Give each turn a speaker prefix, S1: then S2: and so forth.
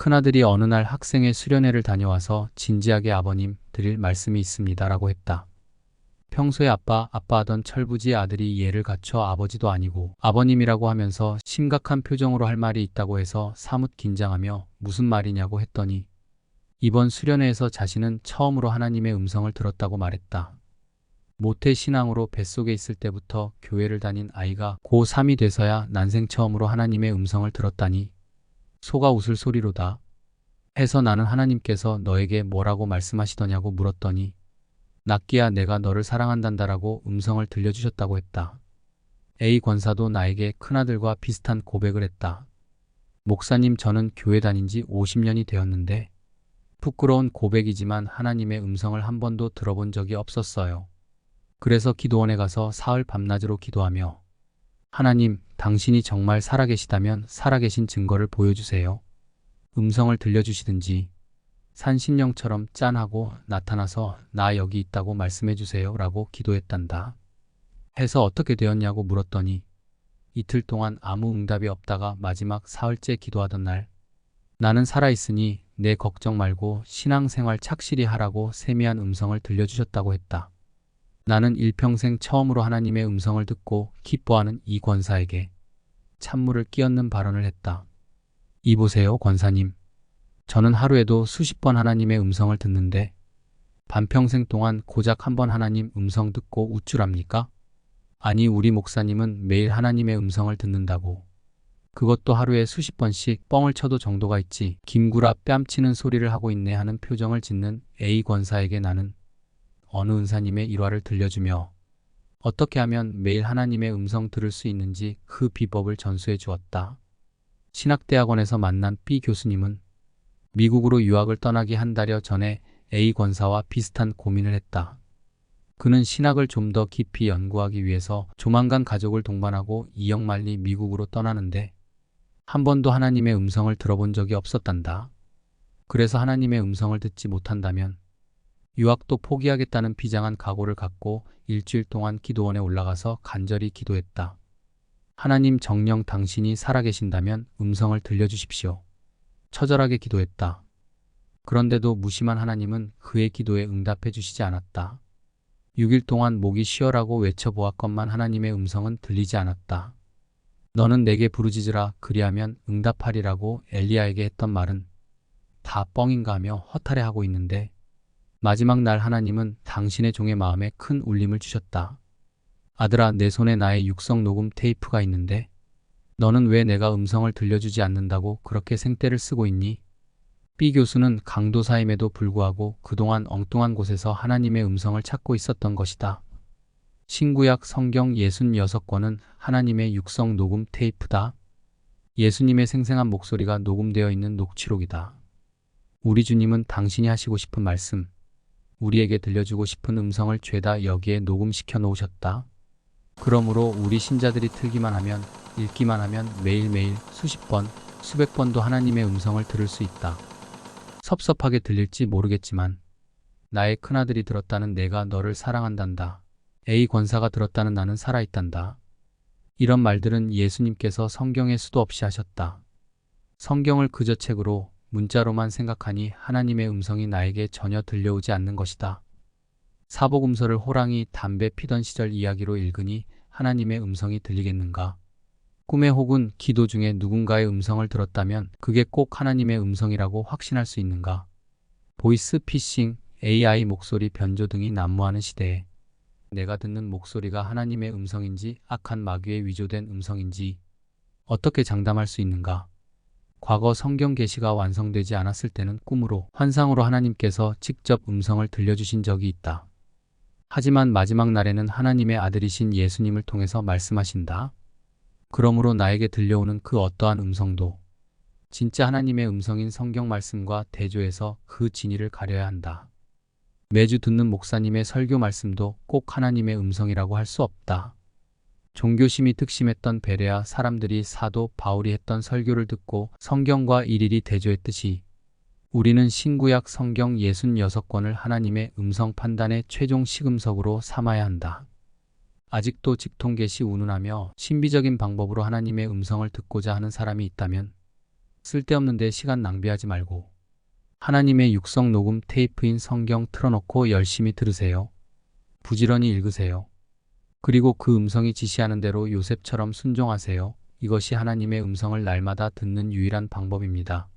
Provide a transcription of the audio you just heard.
S1: 큰아들이 어느 날 학생회 수련회를 다녀와서 진지하게 아버님 드릴 말씀이 있습니다 라고 했다. 평소에 아빠 하던 철부지의 아들이 예를 갖춰 아버지도 아니고 아버님이라고 하면서 심각한 표정으로 할 말이 있다고 해서 사뭇 긴장하며 무슨 말이냐고 했더니 이번 수련회에서 자신은 처음으로 하나님의 음성을 들었다고 말했다. 모태 신앙으로 뱃속에 있을 때부터 교회를 다닌 아이가 고3이 돼서야 난생 처음으로 하나님의 음성을 들었다니 소가 웃을 소리로다 해서 나는 하나님께서 너에게 뭐라고 말씀하시더냐고 물었더니 낙기야 내가 너를 사랑한단다라고 음성을 들려주셨다고 했다. A 권사도 나에게 큰아들과 비슷한 고백을 했다. 목사님 저는 교회 다닌 지 50년이 되었는데 부끄러운 고백이지만 하나님의 음성을 한 번도 들어본 적이 없었어요. 그래서 기도원에 가서 사흘 밤낮으로 기도하며 하나님 당신이 정말 살아계시다면 살아계신 증거를 보여주세요. 음성을 들려주시든지 산신령처럼 짠하고 나타나서 나 여기 있다고 말씀해 주세요 라고 기도했단다. 해서 어떻게 되었냐고 물었더니 이틀 동안 아무 응답이 없다가 마지막 사흘째 기도하던 날 나는 살아있으니 내 걱정 말고 신앙생활 착실히 하라고 세미한 음성을 들려주셨다고 했다. 나는 일평생 처음으로 하나님의 음성을 듣고 기뻐하는 이 권사에게 찬물을 끼얹는 발언을 했다. 이보세요 권사님. 저는 하루에도 수십 번 하나님의 음성을 듣는데 반평생 동안 고작 한 번 하나님 음성 듣고 우쭐합니까? 아니 우리 목사님은 매일 하나님의 음성을 듣는다고. 그것도 하루에 수십 번씩 뻥을 쳐도 정도가 있지 김구라 뺨치는 소리를 하고 있네 하는 표정을 짓는 A 권사에게 나는 어느 은사님의 일화를 들려주며 어떻게 하면 매일 하나님의 음성 들을 수 있는지 그 비법을 전수해 주었다. 신학대학원에서 만난 B 교수님은 미국으로 유학을 떠나기 한 달여 전에 A 권사와 비슷한 고민을 했다. 그는 신학을 좀 더 깊이 연구하기 위해서 조만간 가족을 동반하고 이역만리 미국으로 떠나는데 한 번도 하나님의 음성을 들어본 적이 없었단다. 그래서 하나님의 음성을 듣지 못한다면 유학도 포기하겠다는 비장한 각오를 갖고 일주일 동안 기도원에 올라가서 간절히 기도했다. 하나님 정녕 당신이 살아계신다면 음성을 들려주십시오. 처절하게 기도했다. 그런데도 무심한 하나님은 그의 기도에 응답해 주시지 않았다. 6일 동안 목이 쉬어라고 외쳐보았건만 하나님의 음성은 들리지 않았다. 너는 내게 부르짖으라 그리하면 응답하리라고 엘리야에게 했던 말은 다 뻥인가 하며 허탈해하고 있는데 마지막 날 하나님은 당신의 종의 마음에 큰 울림을 주셨다. 아들아 내 손에 나의 육성 녹음 테이프가 있는데 너는 왜 내가 음성을 들려주지 않는다고 그렇게 생떼를 쓰고 있니? B 교수는 강도사임에도 불구하고 그동안 엉뚱한 곳에서 하나님의 음성을 찾고 있었던 것이다. 신구약 성경 66권은 하나님의 육성 녹음 테이프다. 예수님의 생생한 목소리가 녹음되어 있는 녹취록이다. 우리 주님은 당신이 하시고 싶은 말씀, 우리에게 들려주고 싶은 음성을 죄다 여기에 녹음시켜 놓으셨다. 그러므로 우리 신자들이 틀기만 하면 읽기만 하면 매일매일 수십 번, 수백 번도 하나님의 음성을 들을 수 있다. 섭섭하게 들릴지 모르겠지만 나의 큰아들이 들었다는 내가 너를 사랑한단다. A 권사가 들었다는 나는 살아있단다. 이런 말들은 예수님께서 성경에 수도 없이 하셨다. 성경을 그저 책으로 문자로만 생각하니 하나님의 음성이 나에게 전혀 들려오지 않는 것이다. 사복음서를 호랑이 담배 피던 시절 이야기로 읽으니 하나님의 음성이 들리겠는가? 꿈에 혹은 기도 중에 누군가의 음성을 들었다면 그게 꼭 하나님의 음성이라고 확신할 수 있는가? 보이스 피싱, AI 목소리 변조 등이 난무하는 시대에 내가 듣는 목소리가 하나님의 음성인지 악한 마귀의 위조된 음성인지 어떻게 장담할 수 있는가? 과거 성경 계시가 완성되지 않았을 때는 꿈으로, 환상으로 하나님께서 직접 음성을 들려주신 적이 있다. 하지만 마지막 날에는 하나님의 아들이신 예수님을 통해서 말씀하신다. 그러므로 나에게 들려오는 그 어떠한 음성도 진짜 하나님의 음성인 성경 말씀과 대조해서 그 진위를 가려야 한다. 매주 듣는 목사님의 설교 말씀도 꼭 하나님의 음성이라고 할 수 없다. 종교심이 특심했던 베레아 사람들이 사도 바울이 했던 설교를 듣고 성경과 일일이 대조했듯이 우리는 신구약 성경 66권을 하나님의 음성 판단의 최종 시금석으로 삼아야 한다. 아직도 직통계시 운운하며 신비적인 방법으로 하나님의 음성을 듣고자 하는 사람이 있다면 쓸데없는데 시간 낭비하지 말고 하나님의 육성 녹음 테이프인 성경 틀어놓고 열심히 들으세요. 부지런히 읽으세요. 그리고 그 음성이 지시하는 대로 요셉처럼 순종하세요. 이것이 하나님의 음성을 날마다 듣는 유일한 방법입니다.